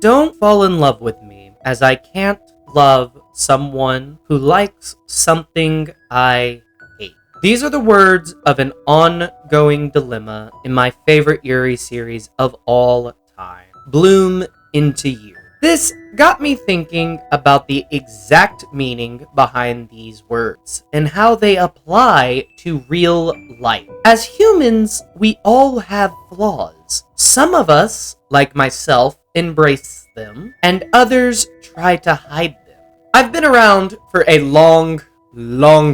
don't fall in love with me, as I can't love someone who likes something I hate. These are the words of an ongoing dilemma in my favorite Yuri series of all time, Bloom Into You. This got me thinking about the exact meaning behind these words and how they apply to real life. As humans, we all have flaws. Some of us, like myself, embrace them, and others try to hide them. I've been around for a long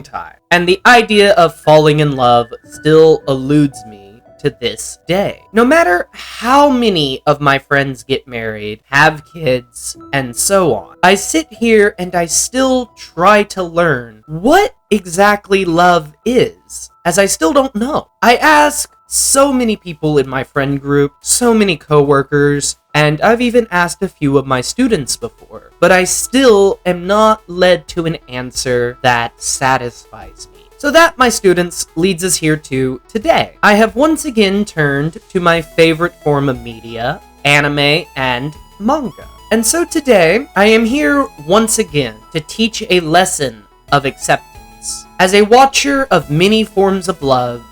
time, and the idea of falling in love still eludes me to this day. No matter how many of my friends get married, have kids, and so on, I sit here and I still try to learn what exactly love is, as I still don't know. I ask so many people in my friend group, so many coworkers, and I've even asked a few of my students before, but I still am not led to an answer that satisfies me. So that, my students, leads us here to today. I have once again turned to my favorite form of media, anime and manga. And so today, I am here once again to teach a lesson of acceptance. As a watcher of many forms of love,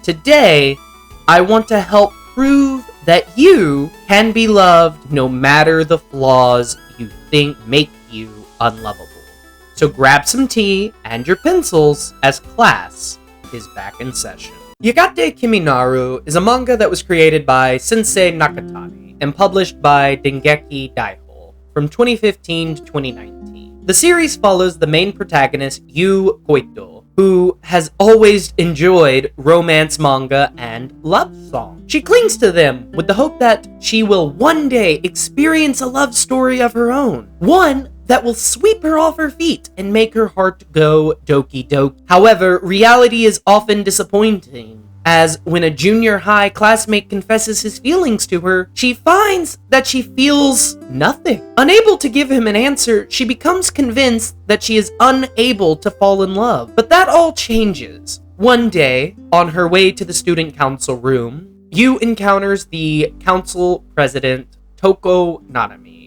today, I want to help prove that you can be loved no matter the flaws you think make you unlovable. So grab some tea and your pencils, as class is back in session. Yagate Kiminaru is a manga that was created by Sensei Nakatani and published by Dengeki Daiho from 2015 to 2019. The series follows the main protagonist, Yu Koito, who has always enjoyed romance manga and love songs. She clings to them with the hope that she will one day experience a love story of her own. One that will sweep her off her feet and make her heart go doki doki. However, reality is often disappointing, as when a junior high classmate confesses his feelings to her, she finds that she feels nothing. Unable to give him an answer, she becomes convinced that she is unable to fall in love. But that all changes. One day, on her way to the student council room, Yu encounters the council president, Toko Nanami,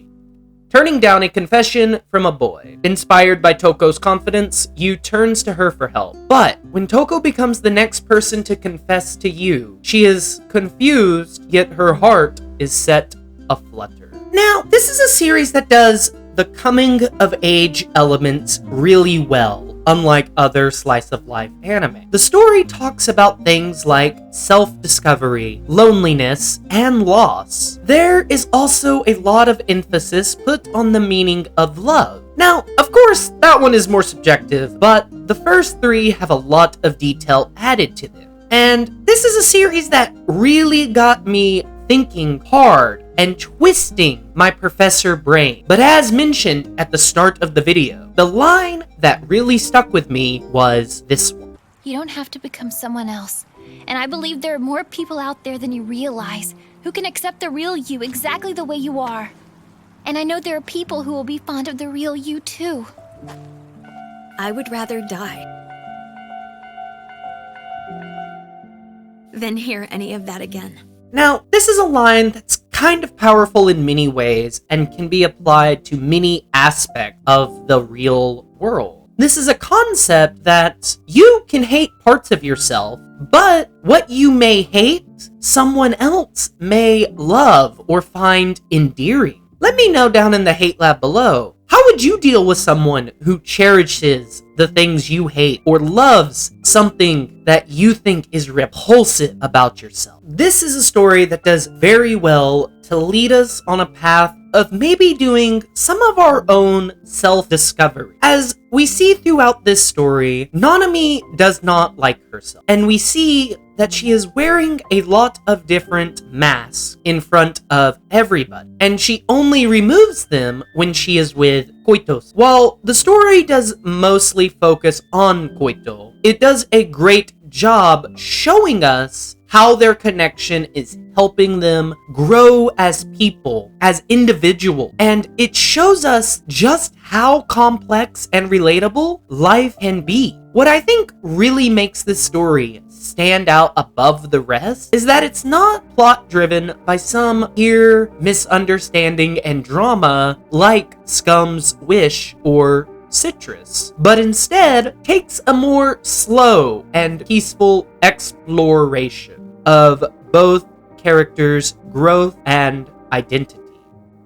turning down a confession from a boy. Inspired by Toko's confidence, Yu turns to her for help. But when Toko becomes the next person to confess to Yu, she is confused, yet her heart is set aflutter. Now, this is a series that does the coming of age elements really well, unlike other slice of life anime. The story talks about things like self-discovery, loneliness, and loss. There is also a lot of emphasis put on the meaning of love. Now, of course, that one is more subjective, but the first three have a lot of detail added to them. And this is a series that really got me thinking hard and twisting my professor brain. But as mentioned at the start of the video, the line that really stuck with me was this one. You don't have to become someone else. And I believe there are more people out there than you realize who can accept the real you exactly the way you are. And I know there are people who will be fond of the real you too. I would rather die than hear any of that again. Now, this is a line that's kind of powerful in many ways and can be applied to many aspects of the real world. This is a concept that you can hate parts of yourself, but what you may hate, someone else may love or find endearing. Let me know down in the hate lab below. How would you deal with someone who cherishes the things you hate or loves something that you think is repulsive about yourself? This is a story that does very well to lead us on a path of maybe doing some of our own self-discovery. As we see throughout this story, Nanami does not like herself, and we see that she is wearing a lot of different masks in front of everybody, and she only removes them when she is with Koito. While the story does mostly focus on Koito, it does a great job showing us how their connection is helping them grow as people, as individuals. And it shows us just how complex and relatable life can be. What I think really makes this story stand out above the rest is that it's not plot-driven by some pure misunderstanding and drama like Scum's Wish or Citrus, but instead takes a more slow and peaceful exploration of both characters' growth and identity.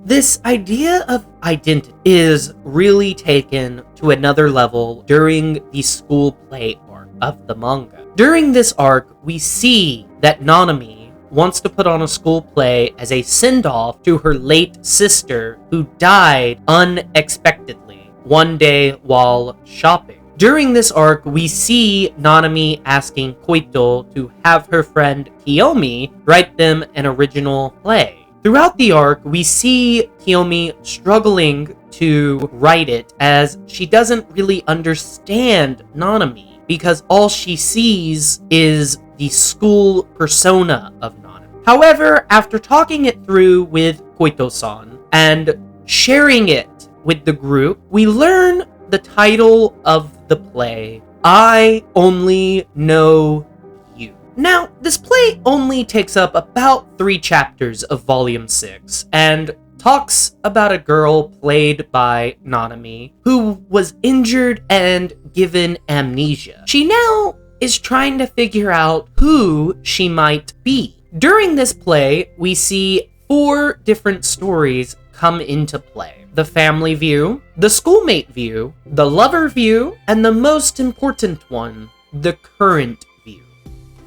This idea of identity is really taken to another level during the school play arc of the manga. During this arc, we see that Nanami wants to put on a school play as a send-off to her late sister who died unexpectedly one day while shopping. During this arc, we see Nanami asking Koito to have her friend Kiyomi write them an original play. Throughout the arc, we see Kiyomi struggling to write it as she doesn't really understand Nanami because all she sees is the school persona of Nanami. However, after talking it through with Koito-san and sharing it with the group, we learn the title of the play, I Only Know You. Now, this play only takes up about 3 chapters of Volume 6, and talks about a girl played by Nanami who was injured and given amnesia. She now is trying to figure out who she might be. During this play, we see 4 different stories come into play. The family view, the schoolmate view, the lover view, and the most important one, the current view.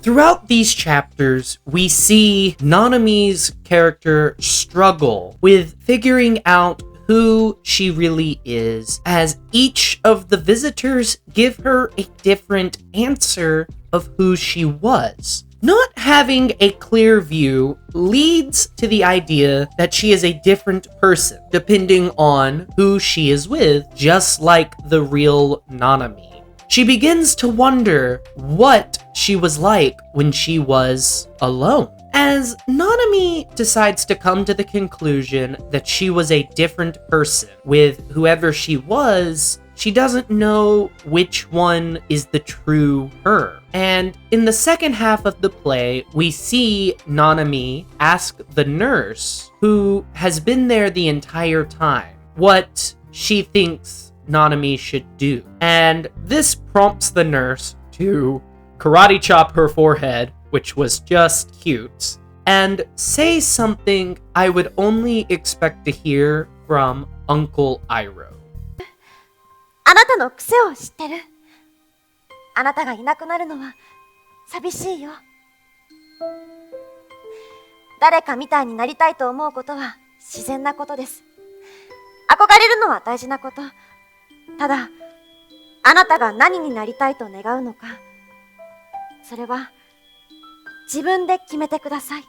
Throughout these chapters, we see Nanami's character struggle with figuring out who she really is, as each of the visitors give her a different answer of who she was. Not having a clear view leads to the idea that she is a different person, depending on who she is with, just like the real Nanami. She begins to wonder what she was like when she was alone. As Nanami decides to come to the conclusion that she was a different person with whoever she was, she doesn't know which one is the true her. And in the second half of the play, we see Nanami ask the nurse, who has been there the entire time, what she thinks Nanami should do. And this prompts the nurse to karate chop her forehead, which was just cute, and say something I would only expect to hear from Uncle Iroh. あなたの癖を知ってる。あなたがいなくなるのは寂しいよ。誰かみたいになりたいと思うことは自然なことです。憧れるのは大事なこと。ただ、あなたが何になりたいと願うのか、それは自分で決めてください。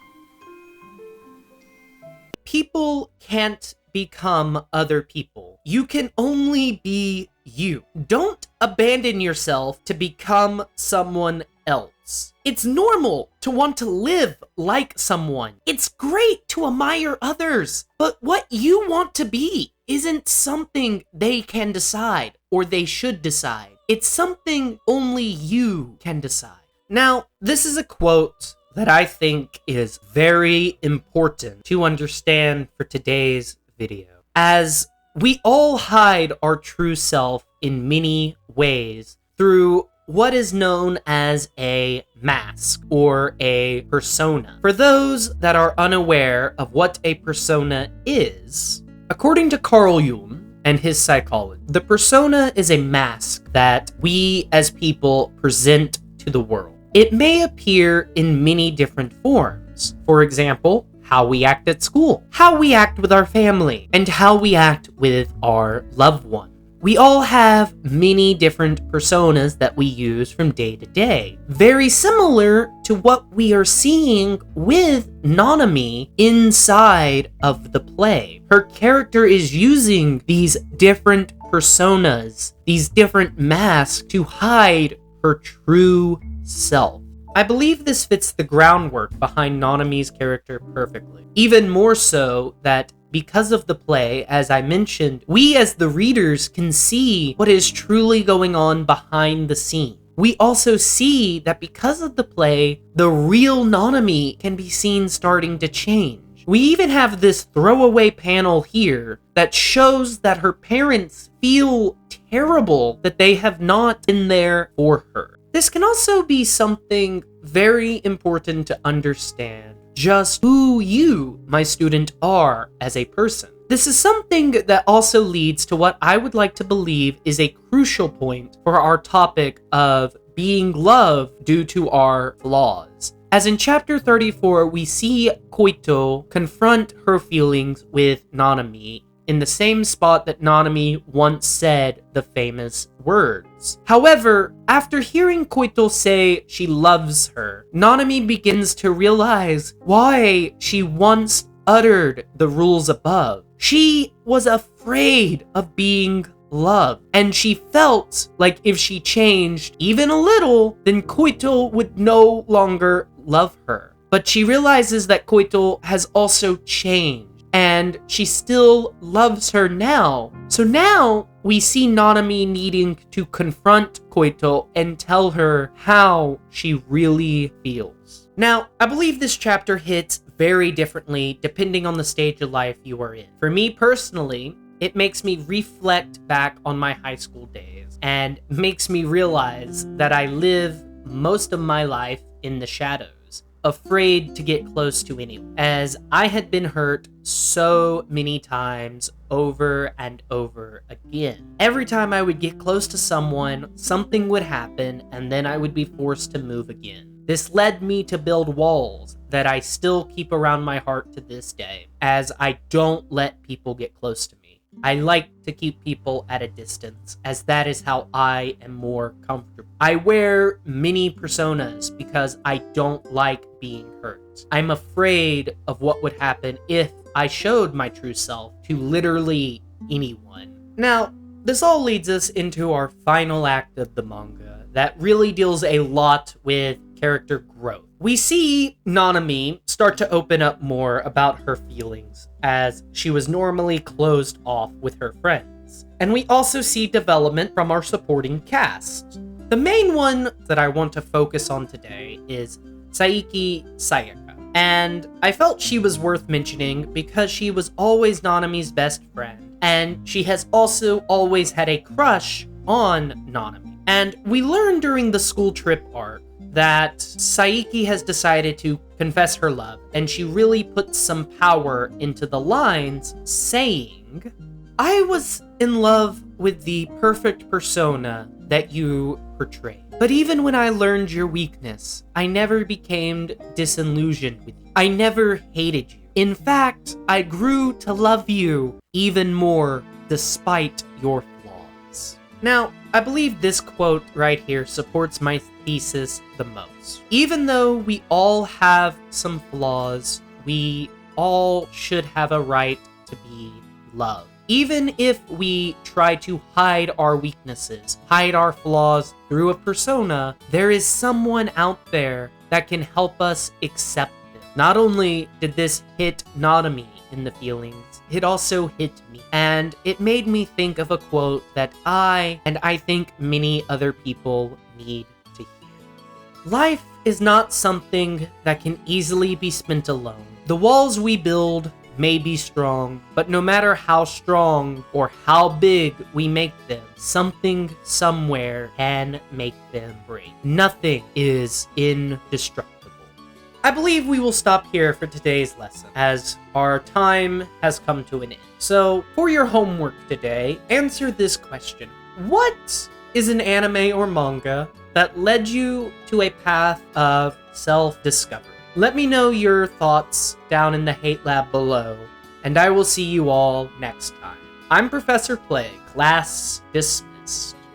People can't become other people. You can only be you. Don't abandon yourself to become someone else. It's normal to want to live like someone. It's great to admire others. But what you want to be isn't something they can decide or they should decide. It's something only you can decide. Now, this is a quote that I think is very important to understand for today's video, as we all hide our true self in many ways through what is known as a mask or a persona. For those that are unaware of what a persona is, according to Carl Jung and his psychology, the persona is a mask that we as people present to the world. It may appear in many different forms. For example, how we act at school, how we act with our family, and how we act with our loved one. We all have many different personas that we use from day to day, very similar to what we are seeing with Nanami inside of the play. Her character is using these different personas, these different masks to hide her true self. I believe this fits the groundwork behind Nanami's character perfectly. Even more so that because of the play, as I mentioned, we as the readers can see what is truly going on behind the scene. We also see that because of the play, the real Nanami can be seen starting to change. We even have this throwaway panel here that shows that her parents feel terrible that they have not been there for her. This can also be something very important to understand, just who you, my student, are as a person. This is something that also leads to what I would like to believe is a crucial point for our topic of being loved due to our flaws. As in chapter 34, we see Koito confront her feelings with Nanami in the same spot that Nanami once said the famous words. However, after hearing Koito say she loves her, Nanami begins to realize why she once uttered the rules above. She was afraid of being loved, and she felt like if she changed even a little, then Koito would no longer love her. But she realizes that Koito has also changed, and she still loves her now. So now we see Nanami needing to confront Koito and tell her how she really feels. Now, I believe this chapter hits very differently depending on the stage of life you are in. For me personally, it makes me reflect back on my high school days and makes me realize that I live most of my life in the shadows, afraid to get close to anyone, as I had been hurt so many times over and over again. Every time I would get close to someone, something would happen, and then I would be forced to move again. This led me to build walls that I still keep around my heart to this day, as I don't let people get close to me. I like to keep people at a distance, as that is how I am more comfortable. I wear many personas because I don't like being hurt. I'm afraid of what would happen if I showed my true self to literally anyone. Now, this all leads us into our final act of the manga that really deals a lot with character growth. We see Nanami start to open up more about her feelings, as she was normally closed off with her friends. And we also see development from our supporting cast. The main one that I want to focus on today is Saiki Sayaka. And I felt she was worth mentioning because she was always Nanami's best friend, and she has also always had a crush on Nanami. And we learned during the school trip arc that Saiki has decided to confess her love, and she really puts some power into the lines saying, "I was in love with the perfect persona that you portrayed. But even when I learned your weakness, I never became disillusioned with you. I never hated you. In fact, I grew to love you even more despite your flaws." Now, I believe this quote right here supports my thesis the most. Even though we all have some flaws, we all should have a right to be loved. Even if we try to hide our weaknesses, hide our flaws through a persona, there is someone out there that can help us accept them. Not only did this hit Nanami in the feelings, it also hit me. And it made me think of a quote that I think many other people need to hear. Life is not something that can easily be spent alone. The walls we build may be strong, but no matter how strong or how big we make them, something somewhere can make them break. Nothing is indestructible. I believe we will stop here for today's lesson, as our time has come to an end. So, for your homework today, answer this question. What is an anime or manga that led you to a path of self-discovery? Let me know your thoughts down in the hate lab below, and I will see you all next time. I'm Professor Plague, class dismissed.